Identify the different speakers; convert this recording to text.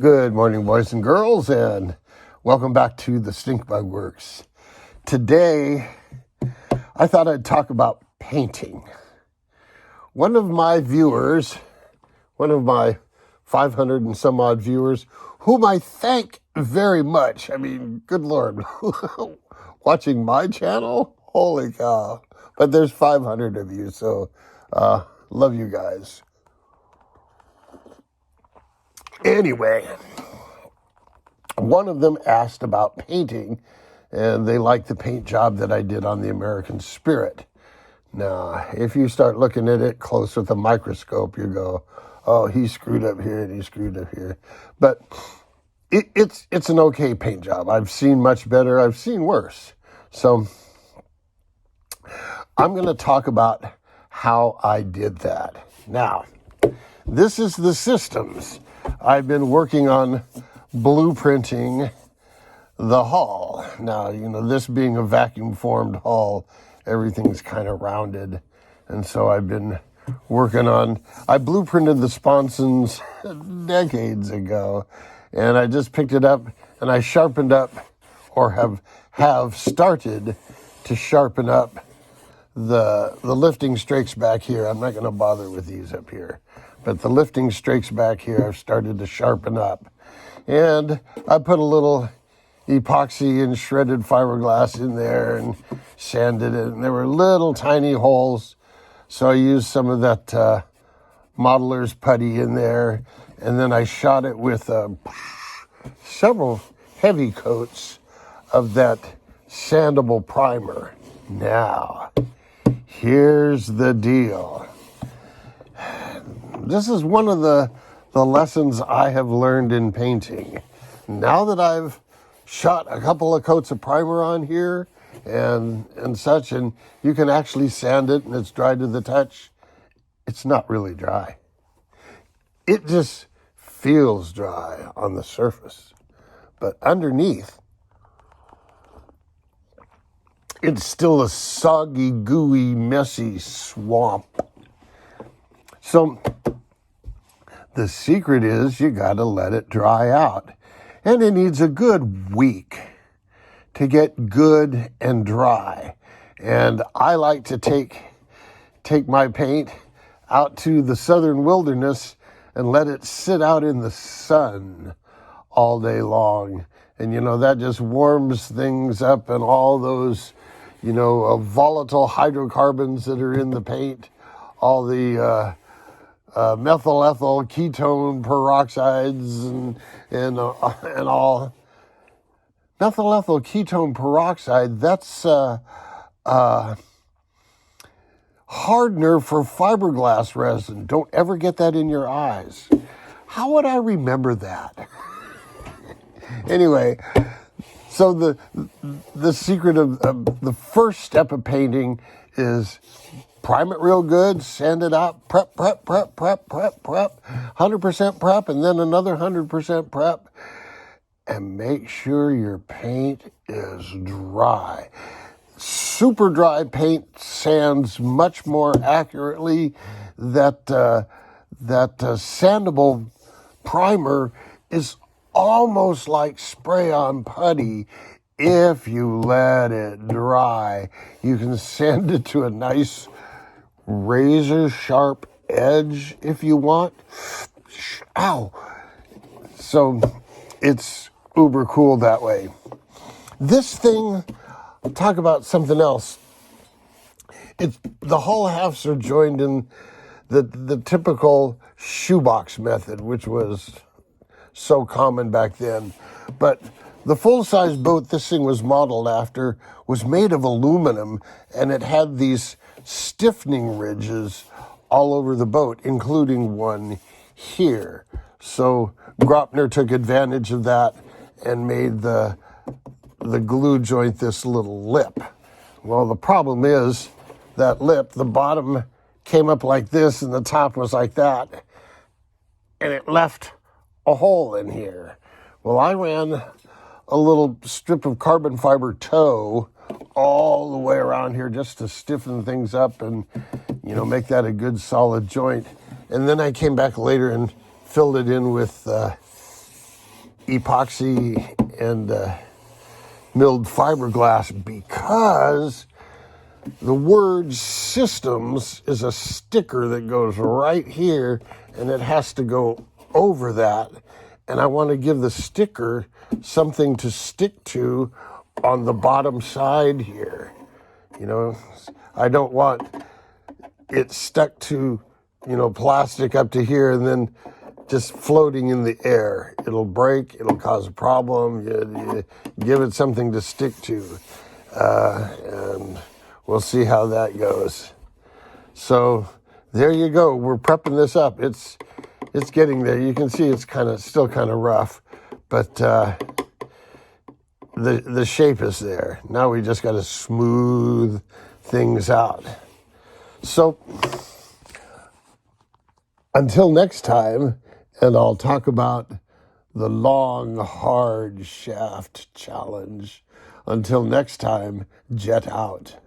Speaker 1: Good morning, boys and girls, and welcome back to the Stink Bug Works. Today, I thought I'd talk about painting. One of my viewers, one of my 500 and some odd viewers, whom I thank very much. I mean, good Lord, watching my channel? Holy cow. But there's 500 of you, so love you guys. Anyway, one of them asked about painting, and they liked the paint job that I did on the American Spirit. Now, if you start looking at it close with a microscope, you go, oh, he screwed up here and he screwed up here. But it's an okay paint job. I've seen much better. I've seen worse. So I'm going to talk about how I did that. Now, this is the systems. I've been working on blueprinting the hull. Now, this being a vacuum formed hull, everything's kind of rounded. And so I've been working on, I blueprinted the sponsons decades ago, and I just picked it up and I sharpened up, or have started to sharpen up the lifting strakes back here. I'm not going to bother with these up here, but the lifting strakes back here I've started to sharpen up. And I put a little epoxy and shredded fiberglass in there and sanded it. And there were little tiny holes, so I used some of that modeler's putty in there. And then I shot it with several heavy coats of that sandable primer. Now, here's the deal. This is one of the lessons I have learned in painting. Now that I've shot a couple of coats of primer on here and such, and you can actually sand it and it's dry to the touch, it's not really dry. It just feels dry on the surface. But underneath, it's still a soggy, gooey, messy swamp. So the secret is you got to let it dry out. And it needs a good week to get good and dry. And I like to take my paint out to the southern wilderness and let it sit out in the sun all day long. And, that just warms things up, and all those, volatile hydrocarbons that are in the paint, all the methyl ethyl ketone peroxides and all. Methyl ethyl ketone peroxide, that's hardener for fiberglass resin. Don't ever get that in your eyes. How would I remember that? Anyway, so the secret of the first step of painting is prime it real good, sand it out, prep, 100% prep, and then another 100% prep, and make sure your paint is dry. Super dry paint sands much more accurately. That sandable primer is almost like spray-on putty. If you let it dry, you can sand it to a nice razor sharp edge if you want. Ow! So it's uber cool that way. This thing, I'll talk about something else. It's the hull halves are joined in the typical shoebox method, which was so common back then. But the full-size boat this thing was modeled after was made of aluminum, and it had these stiffening ridges all over the boat, including one here. So Gropner took advantage of that and made the glue joint this little lip. Well, the problem is that lip, the bottom came up like this and the top was like that, and it left a hole in here. Well, I ran a little strip of carbon fiber tow all the way around here just to stiffen things up and, make that a good solid joint. And then I came back later and filled it in with epoxy and milled fiberglass because the word systems is a sticker that goes right here and it has to go over that. And I want to give the sticker something to stick to on the bottom side here. You know, I don't want it stuck to, plastic up to here and then just floating in the air. It'll break, it'll cause a problem. You give it something to stick to. And we'll see how that goes. So there you go. We're prepping this up. It's getting there. You can see it's still kind of rough, but the shape is there. Now we just got to smooth things out. So until next time, and I'll talk about the long, hard shaft challenge. Until next time, jet out.